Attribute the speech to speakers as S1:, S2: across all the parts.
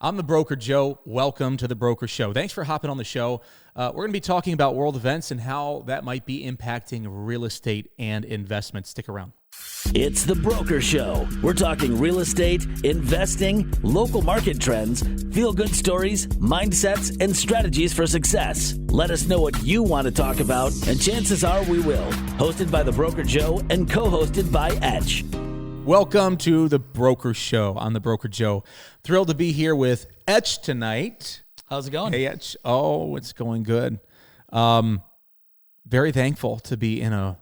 S1: I'm the broker, Joe. Welcome to the Broker Show. Thanks for hopping on the show. We're going to be talking about world events and how that might be impacting real estate and investment. Stick around.
S2: It's the Broker Show. We're talking real estate, investing, local market trends, feel-good stories, mindsets, and strategies for success. Let us know what you want to talk about, and chances are we will. Hosted by the Broker Joe and co-hosted by Etch.
S1: Welcome to the Broker Show. I'm the Broker Joe. Thrilled to be here with Etch tonight.
S3: How's it going?
S1: Hey, Etch. Oh, it's going good. Very thankful to be in a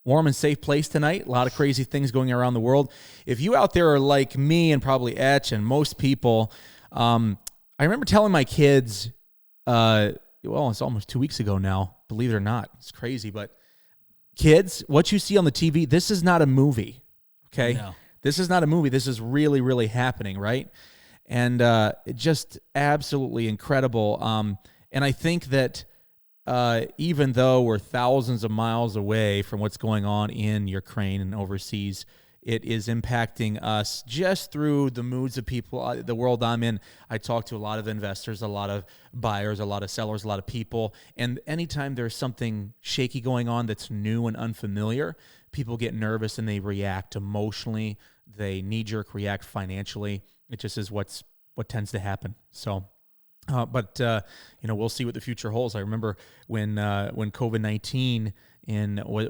S1: warm and safe place tonight. A lot of crazy things going around the world. If you out there are like me and probably Etch and most people, I remember telling my kids, it's almost 2 weeks ago now, believe it or not. It's crazy, but kids, what you see on the TV, this is not a movie. Okay,
S3: no.
S1: This is not a movie. This is really, really happening, right? And just absolutely incredible. And I think that even though we're thousands of miles away from what's going on in Ukraine and overseas, it is impacting us just through the moods of people, the world I'm in. I talk to a lot of investors, a lot of buyers, a lot of sellers, a lot of people. And anytime there's something shaky going on that's new and unfamiliar, people get nervous and they react emotionally. They knee-jerk react financially. It just is what tends to happen. So, we'll see what the future holds. I remember when COVID-19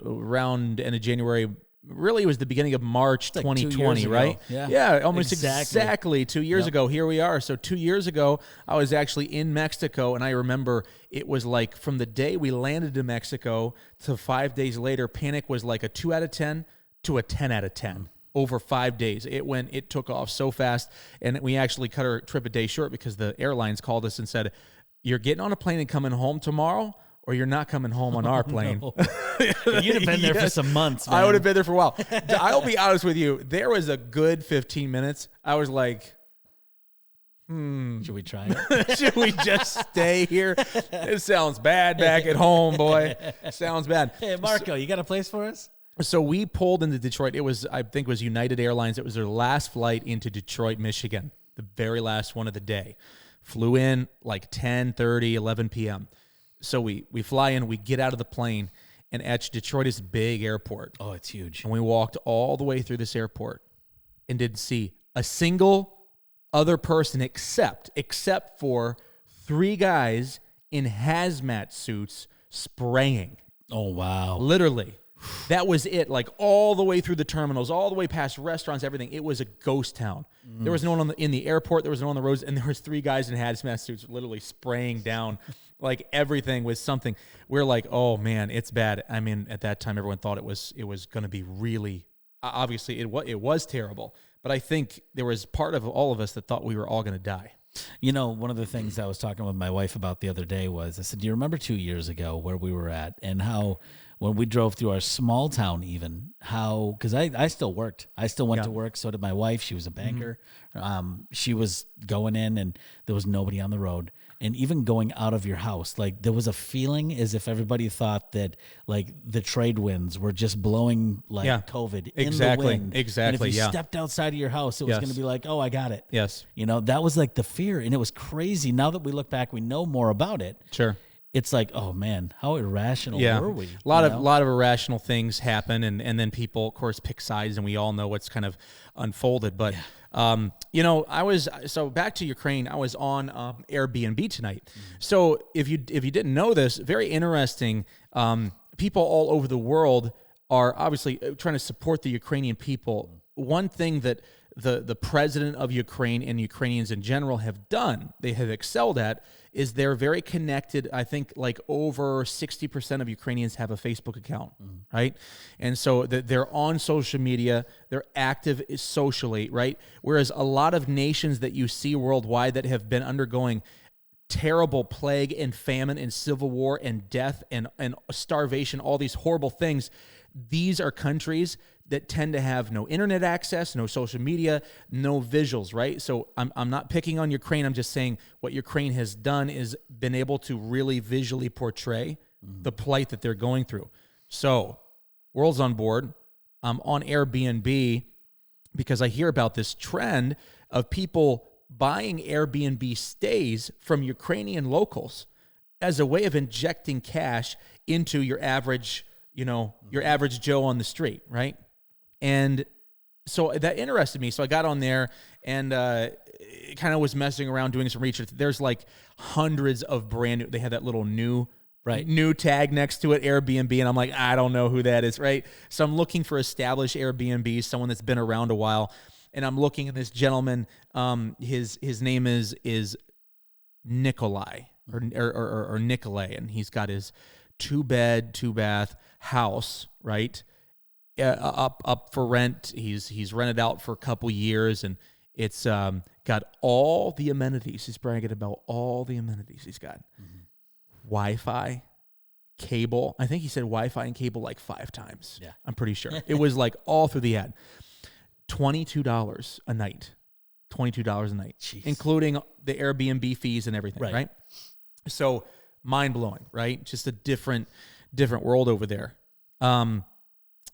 S1: around end of January. Really, it was the beginning of March 2020, right?
S3: Yeah,
S1: almost exactly 2 years ago. Here we are. So 2 years ago, I was actually in Mexico, and I remember it was like from the day we landed in Mexico to 5 days later, panic was like a 2 out of 10 to a 10 out of 10 over 5 days. It took off so fast, and we actually cut our trip a day short because the airlines called us and said, "You're getting on a plane and coming home tomorrow, or you're not coming home on our plane."
S3: No. You'd have been there for some months, man.
S1: I would have been there for a while. I'll be honest with you. There was a good 15 minutes. I was like,
S3: should we try it?
S1: Should we just stay here? It sounds bad back at home, boy. Sounds bad.
S3: Hey, Marco, you got a place for us?
S1: So we pulled into Detroit. I think it was United Airlines. It was their last flight into Detroit, Michigan, the very last one of the day. Flew in like 10:30, 11 p.m. So we fly in, we get out of the plane, and Detroit is a big airport.
S3: Oh, it's huge.
S1: And we walked all the way through this airport and didn't see a single other person except for 3 guys in hazmat suits spraying.
S3: Oh, wow.
S1: Literally. That was it, like all the way through the terminals, all the way past restaurants, everything. It was a ghost town. There was no one in the airport. There was no one on the roads, and there was 3 guys in hazmat suits literally spraying down like everything with something. We're like, oh man, it's bad. I mean, at that time, everyone thought it was going to be really. Obviously, it was terrible. But I think there was part of all of us that thought we were all going to die.
S3: You know, one of the things I was talking with my wife about the other day was, I said, do you remember 2 years ago where we were at and how when we drove through our small town because I still worked. I still went to work. So did my wife. She was a banker. She was going in and there was nobody on the road. And even going out of your house, like there was a feeling as if everybody thought that like the trade winds were just blowing like COVID in the wind.
S1: Exactly.
S3: And if you stepped outside of your house, it was going to be like, oh, I got it.
S1: Yes.
S3: You know, that was like the fear. And it was crazy. Now that we look back, we know more about it.
S1: Sure.
S3: It's like, oh man, how irrational were we?
S1: A lot of irrational things happen, and then people, of course, pick sides, and we all know what's kind of unfolded. But back to Ukraine. I was on Airbnb tonight. So if you didn't know this, very interesting. People all over the world are obviously trying to support the Ukrainian people. One thing that the president of Ukraine and Ukrainians in general have done, they have excelled at, is they're very connected. I think like over 60% of Ukrainians have a Facebook account, right? And so they're on social media, they're active socially, right? Whereas a lot of nations that you see worldwide that have been undergoing terrible plague and famine and civil war and death and starvation, all these horrible things, these are countries that tend to have no internet access, no social media, no visuals, right? So I'm not picking on Ukraine. I'm just saying what Ukraine has done is been able to really visually portray the plight that they're going through. So world's on board. I'm on Airbnb because I hear about this trend of people buying Airbnb stays from Ukrainian locals as a way of injecting cash into your average, your average Joe on the street, right? And so that interested me. So I got on there and kind of was messing around doing some research. There's like hundreds of brand new. They had that little new tag next to it, Airbnb, and I'm like, I don't know who that is, right? So I'm looking for established Airbnb, someone that's been around a while, and I'm looking at this gentleman. His name is Nikolai or Nikolay, and he's got his 2-bed, 2-bath house, right? Up for rent. He's rented out for a couple years, and it's got all the amenities. He's bragging about all the amenities he's got. Mm-hmm. Wi-Fi, cable. I think he said Wi-Fi and cable like 5 times.
S3: Yeah.
S1: I'm pretty sure. It was like all through the ad. $22 a night. $22 a night. Jeez. Including the Airbnb fees and everything, right? So mind-blowing, right? Just a different world over there.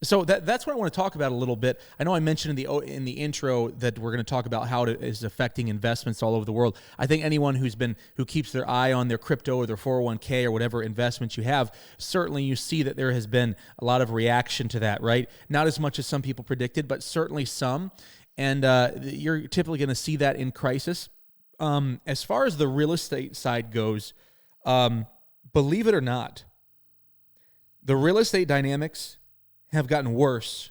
S1: So that's what I want to talk about a little bit. I know I mentioned in the intro that we're going to talk about how it is affecting investments all over the world. I think anyone who keeps their eye on their crypto or their 401k or whatever investments you have, certainly you see that there has been a lot of reaction to that, right? Not as much as some people predicted, but certainly some. And you're typically going to see that in crisis. As far as the real estate side goes, believe it or not, the real estate dynamics have gotten worse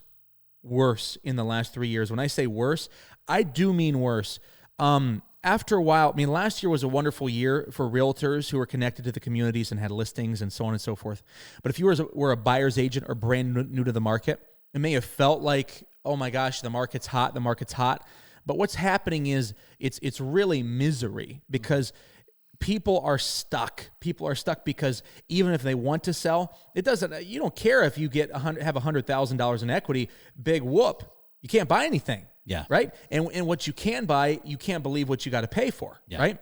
S1: in the last 3 years. When I say worse, I do mean worse. After a while, last year was a wonderful year for realtors who were connected to the communities and had listings and so on and so forth. But if you were a buyer's agent or brand new to the market, it may have felt like, oh my gosh, the market's hot. But what's happening is it's really misery because people are stuck. People are stuck because even if they want to sell, you don't care if you have $100,000 in equity, big whoop. You can't buy anything.
S3: Yeah.
S1: Right. And what you can buy, you can't believe what you got to pay for. Yeah. Right.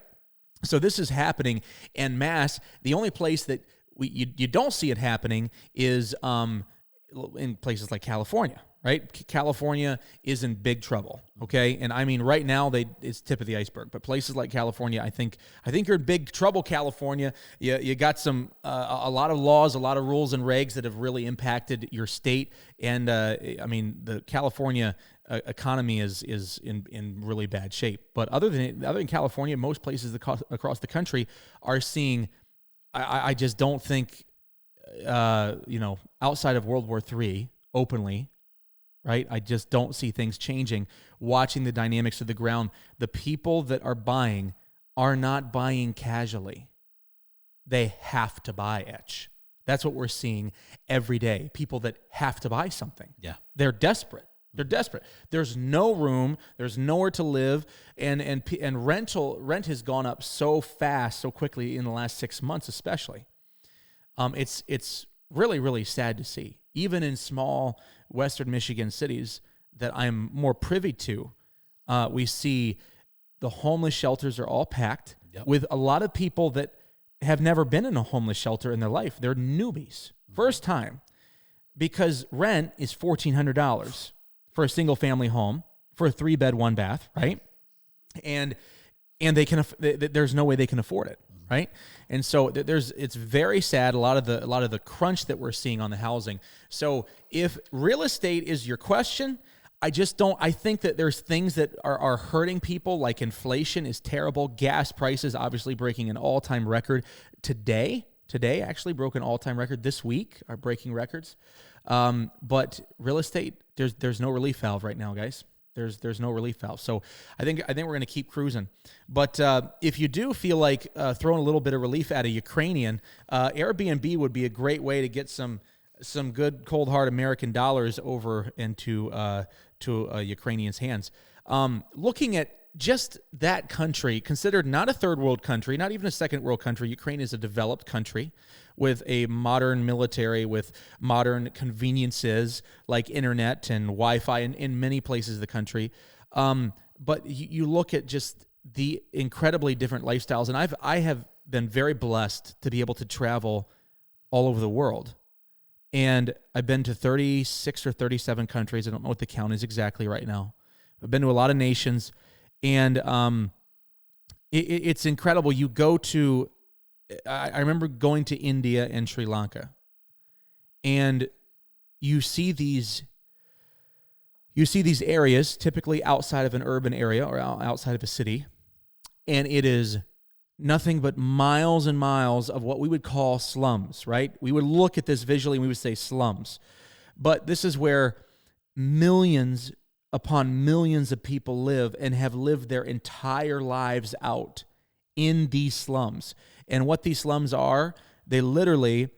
S1: So this is happening en masse. The only place that you don't see it happening is in places like California. Right? California is in big trouble, okay? And right now it's tip of the iceberg. But places like California, I think you're in big trouble, California. You got some a lot of laws, a lot of rules and regs that have really impacted your state. And the California economy is in really bad shape. But other than California, most places across the country are seeing. I just don't think, outside of World War III, openly. Right? I just don't see things changing. Watching the dynamics of the ground, the people that are buying are not buying casually. They have to buy, Etch. That's what we're seeing every day. People that have to buy something. Yeah. They're desperate. There's no room. There's nowhere to live. And rent has gone up so fast, so quickly in the last 6 months, especially. It's really, really sad to see. Even in small Western Michigan cities that I'm more privy to, we see the homeless shelters are all packed with a lot of people that have never been in a homeless shelter in their life. They're newbies, first time, because rent is $1,400 for a single family home for a 3-bed, 1-bath, right? And there's no way they can afford it. Right, and so it's very sad. A lot of the crunch that we're seeing on the housing. So if real estate is your question, I think that there's things that are hurting people. Like inflation is terrible. Gas prices obviously breaking an all-time record today. Today actually broke an all-time record. This week are breaking records. But real estate, there's no relief valve right now, guys. There's no relief valve. So I think we're going to keep cruising. But if you do feel like throwing a little bit of relief at a Ukrainian, Airbnb would be a great way to get some good cold hard American dollars over into to a Ukrainian's hands. Looking at just that country, considered not a third world country, not even a second world country, Ukraine is a developed country with a modern military, with modern conveniences like internet and Wi-Fi in many places of the country. But you look at just the incredibly different lifestyles, and I have been very blessed to be able to travel all over the world. And I've been to 36 or 37 countries. I don't know what the count is exactly right now. I've been to a lot of nations. And It's incredible. You go to, I remember going to India and Sri Lanka, and you see these areas, typically outside of an urban area or outside of a city, and it is nothing but miles and miles of what we would call slums, right? We would look at this visually and we would say slums. But this is where millions upon millions of people live and have lived their entire lives out in these slums. And what these slums are, they literally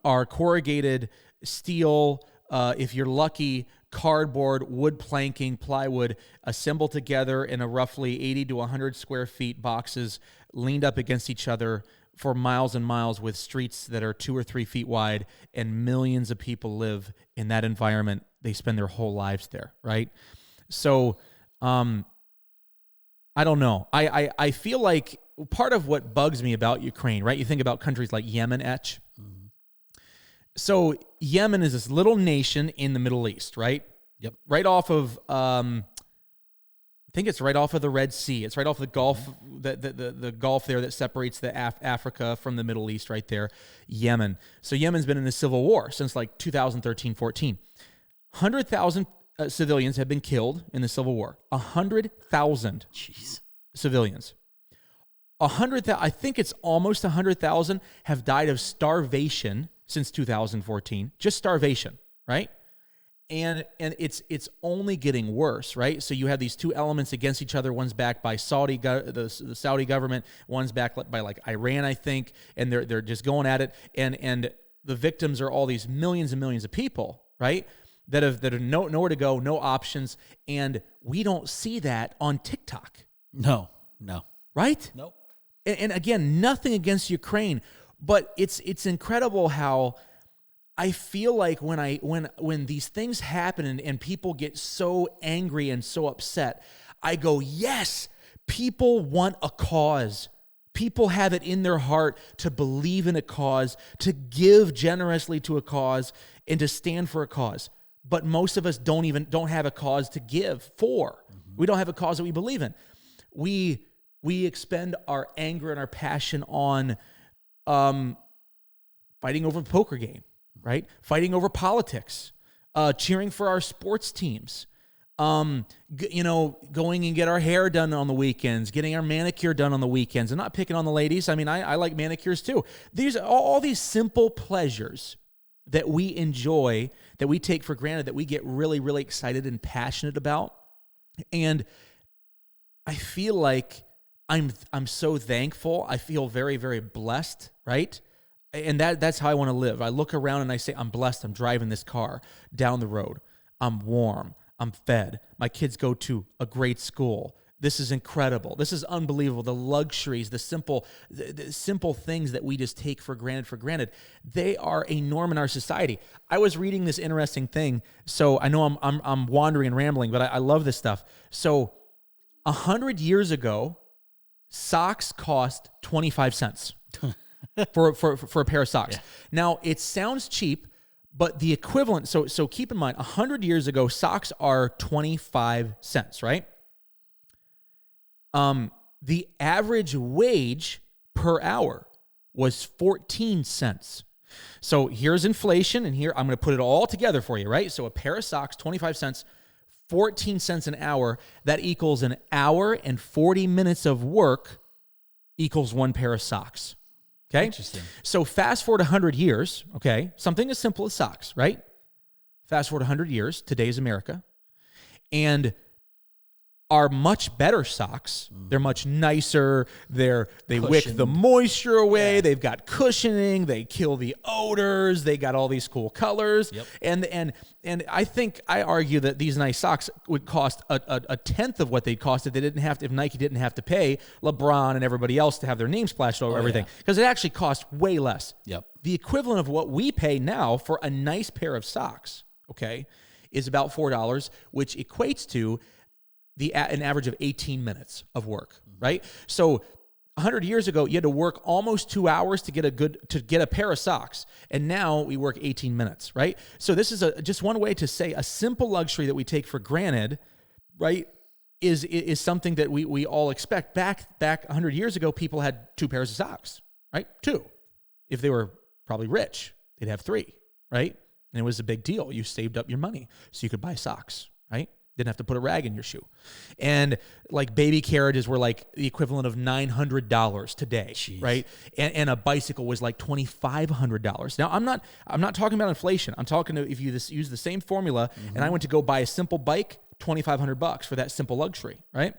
S1: are corrugated steel, if you're lucky, cardboard, wood planking, plywood, assembled together in a roughly 80 to 100 square feet boxes, leaned up against each other for miles and miles, with streets that are 2 or 3 feet wide, and millions of people live in that environment. They spend their whole lives there, right? So, I don't know. I feel like part of what bugs me about Ukraine, right? You think about countries like Yemen, Etch. So Yemen is this little nation in the Middle East, right?
S3: Yep.
S1: Right off of, I think it's right off of the Red Sea. It's right off the Gulf, the Gulf there that separates the Africa from the Middle East, right there, Yemen. So Yemen's been in a civil war since like 2013, 14. 100,000 civilians have been killed in the civil war. 100,000 civilians. 100,000, I think it's almost 100,000 have died of starvation since 2014, just starvation, right? And it's only getting worse, right? So you have these two elements against each other. One's backed by the Saudi government. One's backed by like Iran, I think, and they're just going at it. And the victims are all these millions and millions of people, right? That have nowhere to go, no options, and we don't see that on TikTok.
S3: No,
S1: right?
S3: Nope.
S1: And again, nothing against Ukraine. But it's incredible how I feel like when these things happen and people get so angry and so upset, I go, yes, people want a cause. People have it in their heart to believe in a cause, to give generously to a cause, and to stand for a cause. But most of us don't have a cause to give for. Mm-hmm. We don't have a cause that we believe in. We expend our anger and our passion on fighting over the poker game, right? Fighting over politics, cheering for our sports teams, going and get our hair done on the weekends, getting our manicure done on the weekends. I'm not picking on the ladies. I mean, I like manicures too. These are all these simple pleasures that we enjoy, that we take for granted, that we get really, really excited and passionate about. And I feel like I'm so thankful. I feel very, very blessed, right? And that's how I want to live. I look around and I say, I'm blessed. I'm driving this car down the road. I'm warm. I'm fed. My kids go to a great school. This is incredible. This is unbelievable. The luxuries, the simple things that we just take for granted, they are a norm in our society. I was reading this interesting thing, so I know I'm wandering and rambling, but I love this stuff. So 100 years ago, socks cost 25 cents for a pair of socks. Yeah. Now, it sounds cheap, but the equivalent, so keep in mind, 100 years ago, socks are 25 cents, right? The average wage per hour was 14 cents. So here's inflation, and here I'm going to put it all together for you, right? So a pair of socks, 25 cents, 14 cents an hour, that equals an hour and 40 minutes of work equals one pair of socks. Okay?
S3: Interesting.
S1: So fast forward 100 years, okay? Something as simple as socks, right? Fast forward 100 years, today's America, and are much better socks. They're much nicer. They wick the moisture away. Yeah. They've got cushioning. They kill the odors. They got all these cool colors. Yep. And I argue that these nice socks would cost a tenth of what they'd cost if Nike didn't have to pay LeBron and everybody else to have their name splashed over everything, because it actually costs way less.
S3: Yep.
S1: The equivalent of what we pay now for a nice pair of socks, okay, is about $4, which equates to an average of 18 minutes of work, right? So 100 years ago, you had to work almost 2 hours to get a pair of socks, and now we work 18 minutes, right? So this is just one way to say a simple luxury that we take for granted, right? is something that we all expect. Back 100 years ago, people had 2 pairs of socks, right? 2. If they were probably rich, they'd have 3, right? And it was a big deal. You saved up your money so you could buy socks, right? Didn't have to put a rag in your shoe. And like baby carriages were like the equivalent of $900 today,
S3: Jeez.
S1: right? And a bicycle was like $2,500. Now, I'm not talking about inflation. I'm talking to if you use the same formula and I went to go buy a simple bike, $2,500 for that simple luxury, right?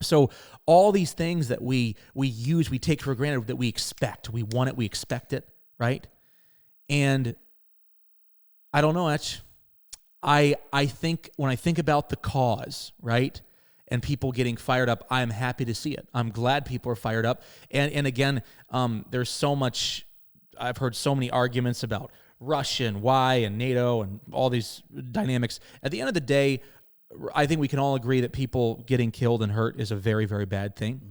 S1: So all these things that we use, we take for granted, that we expect. We want it, we expect it, right? And I don't know, I think when I think about the cause, right, and people getting fired up, I'm happy to see it. I'm glad people are fired up. And again, there's so much, I've heard so many arguments about Russia and why and NATO and all these dynamics. At the end of the day, I think we can all agree that people getting killed and hurt is a very, very bad thing.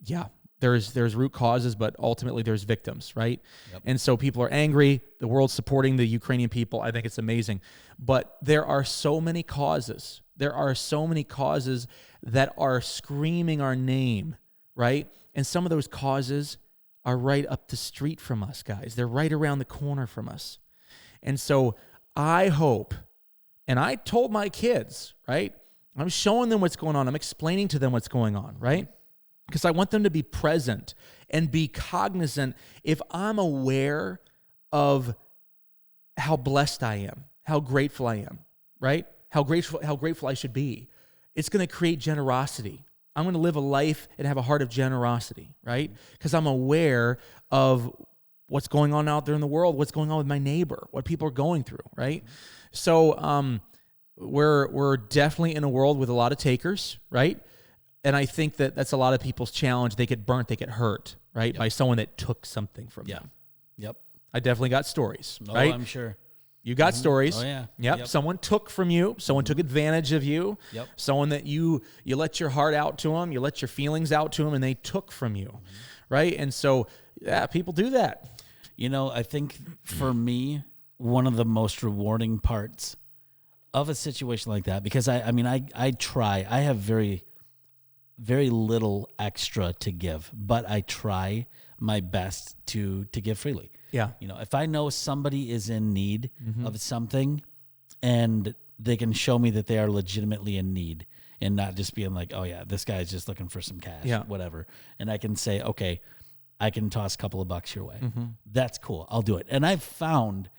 S1: Yeah, there's root causes, but ultimately there's victims, right? Yep. And so people are angry. The world's supporting the Ukrainian people. I think it's amazing. But there are so many causes. There are so many causes that are screaming our name, right? And some of those causes are right up the street from us, guys. They're right around the corner from us. And so I hope, and I told my kids, right? I'm showing them what's going on. I'm explaining to them what's going on, right? Because I want them to be present and be cognizant. If I'm aware of how blessed I am, how grateful I am, right? How grateful I should be, it's going to create generosity. I'm going to live a life and have a heart of generosity, right? Because I'm aware of what's going on out there in the world, what's going on with my neighbor, what people are going through, right? So we're definitely in a world with a lot of takers, right? And I think that that's a lot of people's challenge. They get burnt, they get hurt, right? By someone that took something from them.
S3: Yep.
S1: I definitely got stories,
S3: Oh,
S1: right?
S3: I'm sure.
S1: You got stories.
S3: Oh, yeah.
S1: Yep. Someone took from you. Someone took advantage of you.
S3: Yep.
S1: Someone that you let your heart out to them. You let your feelings out to them, and they took from you, right? And so, yeah, people do that.
S3: You know, I think for me, one of the most rewarding parts of a situation like that, because I try. I have very little extra to give, but I try my best to give freely.
S1: Yeah.
S3: You know, if I know somebody is in need of something and they can show me that they are legitimately in need and not just being like, oh yeah, this guy's just looking for some cash, whatever. And I can say, okay, I can toss a couple of bucks your way. That's cool. I'll do it. And I've found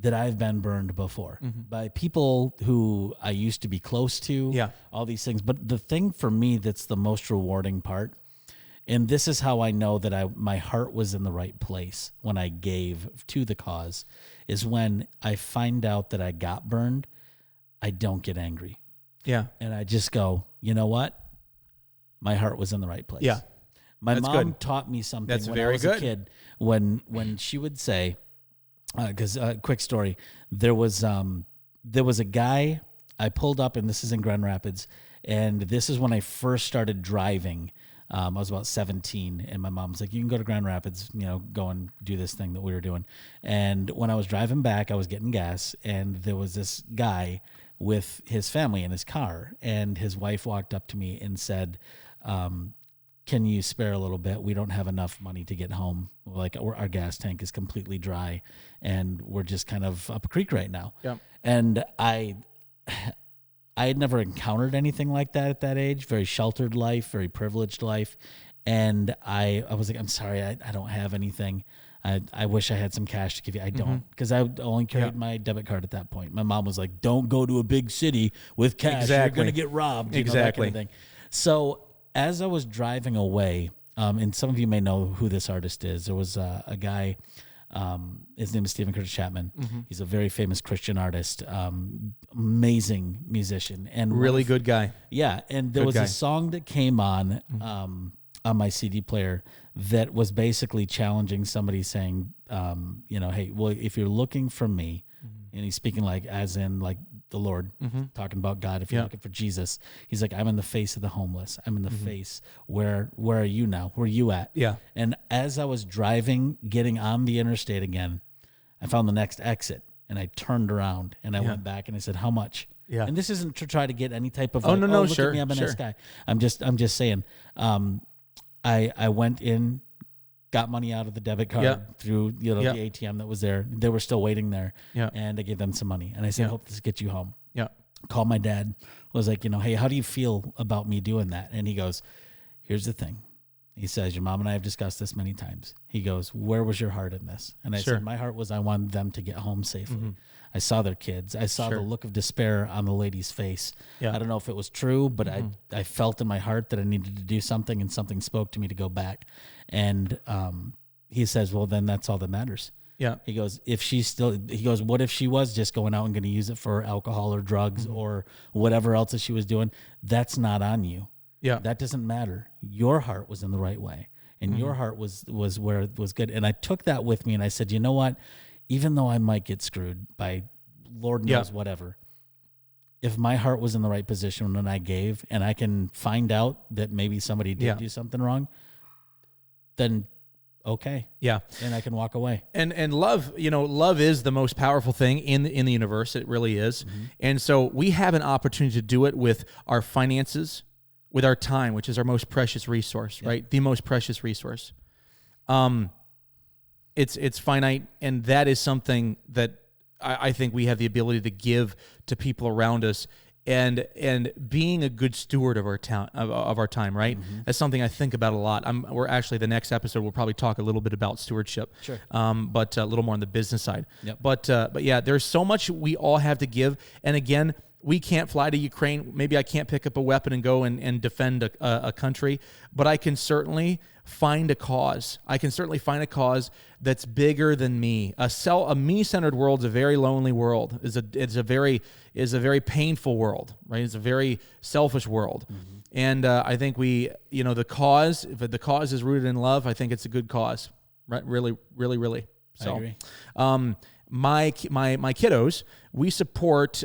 S3: that I've been burned before by people who I used to be close to, all these things. But the thing for me that's the most rewarding part, and this is how I know that my heart was in the right place when I gave to the cause, is when I find out that I got burned, I don't get angry. Yeah. And I just go, you know what? My heart was in the right place.
S1: Yeah.
S3: My mom taught me something when I was a kid, when she would say, because quick story, there was a guy I pulled up, and this is in Grand Rapids, and this is when I first started driving. I was about 17, and my mom was like, you can go to Grand Rapids, go and do this thing that we were doing. And when I was driving back, I was getting gas, and there was this guy with his family in his car, and his wife walked up to me and said, can you spare a little bit? We don't have enough money to get home. Like our gas tank is completely dry, and we're just kind of up a creek right now. Yeah. And I had never encountered anything like that at that age. Very sheltered life, very privileged life. And I was like, I'm sorry, I don't have anything. I wish I had some cash to give you. I don't, because I only carried my debit card at that point. My mom was like, don't go to a big city with cash. You're going to get robbed. That kind of thing. So as I was driving away, and some of you may know who this artist is. There was a guy, his name is Stephen Curtis Chapman. He's a very famous Christian artist, amazing musician, and
S1: really good guy.
S3: Yeah, and there was a song that came on my CD player that was basically challenging somebody, saying, hey, well, if you're looking for me, and he's speaking like as in like the Lord, talking about God. If you're looking for Jesus, he's like, I'm in the face of the homeless. I'm in the face. Where are you now? Where are you at? Yeah. And as I was driving, getting on the interstate again, I found the next exit, and I turned around and I went back and I said, how much?
S1: Yeah.
S3: And this isn't to try to get any type of
S1: Oh, no,
S3: look
S1: sure,
S3: at me, I'm a nice
S1: sure.
S3: guy. I'm just saying. I went in, got money out of the debit card
S1: Yeah.
S3: through the
S1: Yeah.
S3: ATM that was there. They were still waiting there.
S1: Yeah.
S3: And I gave them some money. And I said,
S1: Yeah.
S3: hope this gets you home.
S1: Yeah.
S3: Called my dad, was like, hey, how do you feel about me doing that? And he goes, here's the thing. He says, your mom and I have discussed this many times. He goes, where was your heart in this? And I
S1: Sure.
S3: said, my heart was I wanted them to get home safely. I saw their kids. I saw
S1: Sure.
S3: the look of despair on the lady's face.
S1: Yeah.
S3: I don't know if it was true, but I felt in my heart that I needed to do something, and something spoke to me to go back. And he says, well, then that's all that matters.
S1: Yeah.
S3: He goes, what if she was just going out and going to use it for alcohol or drugs or whatever else that she was doing? That's not on you.
S1: Yeah.
S3: That doesn't matter. Your heart was in the right way, and your heart was where it was good. And I took that with me, and I said, you know what? Even though I might get screwed by Lord knows whatever, if my heart was in the right position when I gave, and I can find out that maybe somebody did do something wrong, then okay.
S1: Yeah.
S3: And I can walk away.
S1: And love, love is the most powerful thing in the universe. It really is. And so we have an opportunity to do it with our finances, with our time, which is our most precious resource, right? The most precious resource. It's finite, and that is something that I think we have the ability to give to people around us, and being a good steward of our time, right? That's something I think about a lot. We're actually, the next episode we'll probably talk a little bit about stewardship,
S3: Sure.
S1: but a little more on the business side.
S3: Yep.
S1: But yeah, there's so much we all have to give, and again, we can't fly to Ukraine. Maybe I can't pick up a weapon and go and defend a country, but I can certainly find a cause. I can certainly find a cause that's bigger than me. A me-centered world is a very lonely world. Is a very painful world, right? It's a very selfish world. And I think the cause, if the cause is rooted in love, I think it's a good cause, right? Really, really, really. So,
S3: I agree.
S1: My kiddos, we support.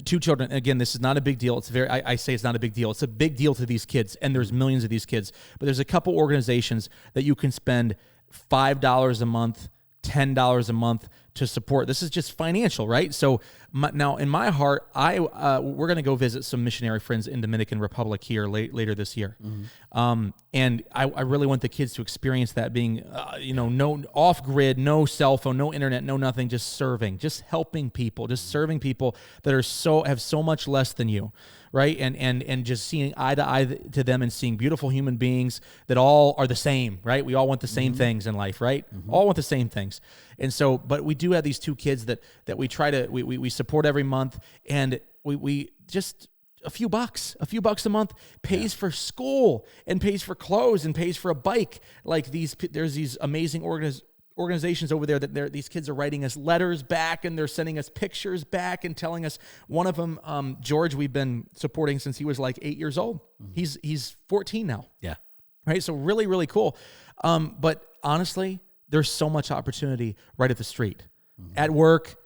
S1: 2 children. Again, this is not a big deal. I say it's not a big deal. It's a big deal to these kids, and there's millions of these kids. But there's a couple organizations that you can spend $5 a month, $10 a month to support. This is just financial, right? So now in my heart, we're going to go visit some missionary friends in Dominican Republic here later this year. And I really want the kids to experience that, being, no off grid, no cell phone, no internet, no nothing, just serving, just helping people, just serving people that have so much less than you. Right. And just seeing eye to eye to them, and seeing beautiful human beings that all are the same. Right. We all want the same things in life. Right. All want the same things. And so, but we do have these 2 kids that we try to, we support every month, and we just a few bucks a month pays for school, and pays for clothes, and pays for a bike. Like there's these amazing organizations over there that these kids are writing us letters back, and they're sending us pictures back and telling us. One of them, George, we've been supporting since he was like 8 years old. He's 14 now.
S3: Yeah.
S1: Right. So really, really cool. But honestly, there's so much opportunity right at the street, at work,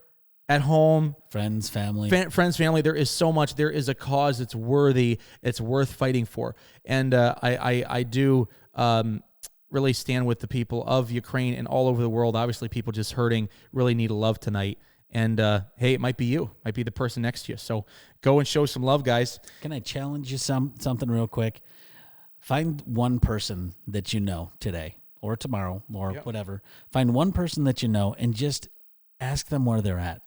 S1: at home,
S3: Friends, family.
S1: Friends, family. There is so much. There is a cause that's worthy. It's worth fighting for. And I do really stand with the people of Ukraine and all over the world. Obviously, people just hurting really need a love tonight. And hey, it might be you, might be the person next to you. So go and show some love, guys.
S3: Can I challenge you something real quick? Find one person that you know today or tomorrow or whatever. Find one person that you know and just ask them where they're at.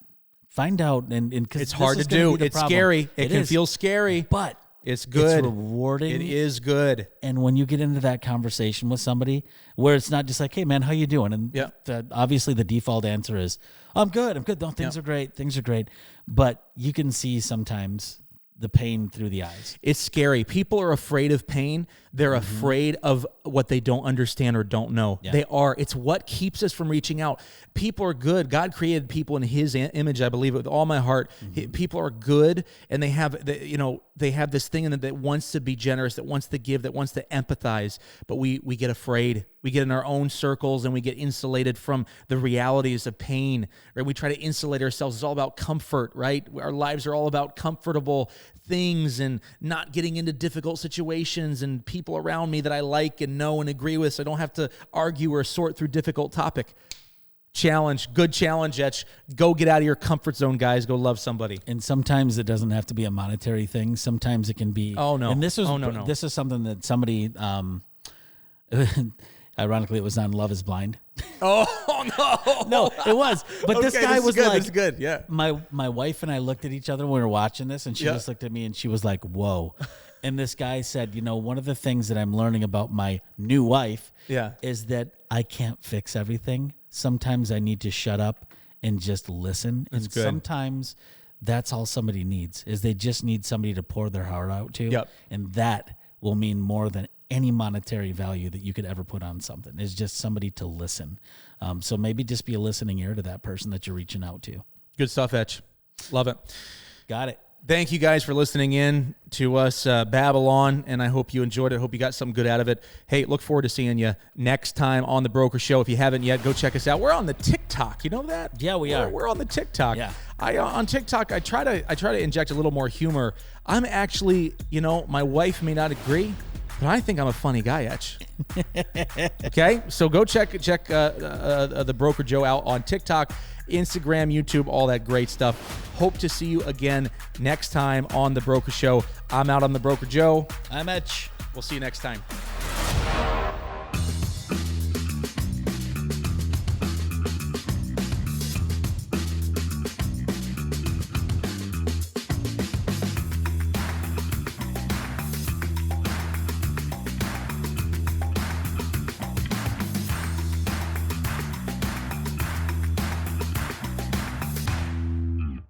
S3: Find out, and because
S1: it's hard to do. It's scary. It can feel scary,
S3: but
S1: it's good.
S3: It's rewarding.
S1: It is good.
S3: And when you get into that conversation with somebody where it's not just like, hey, man, how you doing? And obviously the default answer is, I'm good. No, things are great. Things are great. But you can see sometimes the pain through the eyes.
S1: It's scary. People are afraid of pain. They're afraid of what they don't understand or don't know.
S3: Yeah.
S1: They are. It's what keeps us from reaching out. People are good. God created people in His image. I believe it with all my heart. People are good, and they have this thing in them that wants to be generous, that wants to give, that wants to empathize. But we get afraid. We get in our own circles, and we get insulated from the realities of pain. Right? We try to insulate ourselves. It's all about comfort, right? Our lives are all about comfortable things and not getting into difficult situations and people around me that I like and know and agree with, so I don't have to argue or sort through difficult topic. challenge, good challenge, Etch. Go get out of your comfort zone, guys. Go love somebody.
S3: And sometimes it doesn't have to be a monetary thing. Sometimes it can be.
S1: Oh, no.
S3: And this is
S1: no.
S3: This is something that somebody, ironically, it was on Love Is Blind.
S1: Oh, no.
S3: No, it was. But this guy was
S1: good.
S3: like,
S1: This is good. Yeah.
S3: My wife and I looked at each other when we were watching this, and she just looked at me and she was like, whoa. And this guy said, one of the things that I'm learning about my new wife is that I can't fix everything. Sometimes I need to shut up and just listen.
S1: That's
S3: and
S1: good.
S3: Sometimes that's all somebody needs, is they just need somebody to pour their heart out to.
S1: Yep.
S3: And that will mean more than any monetary value that you could ever put on something, is just somebody to listen. So maybe just be a listening ear to that person that you're reaching out to.
S1: Good stuff, Etch. Love it.
S3: Got it.
S1: Thank you guys for listening in to us babble on, and I hope you enjoyed it. I hope you got something good out of it. Hey, look forward to seeing you next time on The Broker Show. If you haven't yet, go check us out. We're on the TikTok. You know that?
S3: Yeah, we are.
S1: We're on the TikTok.
S3: Yeah.
S1: On TikTok, I try to inject a little more humor. I'm actually, my wife may not agree, but I think I'm a funny guy, Etch. Okay? So go check The Broker Joe out on TikTok, Instagram, YouTube, all that great stuff. Hope to see you again next time on The Broker Show. I'm out on The Broker Joe.
S3: I'm Etch.
S1: We'll see you next time.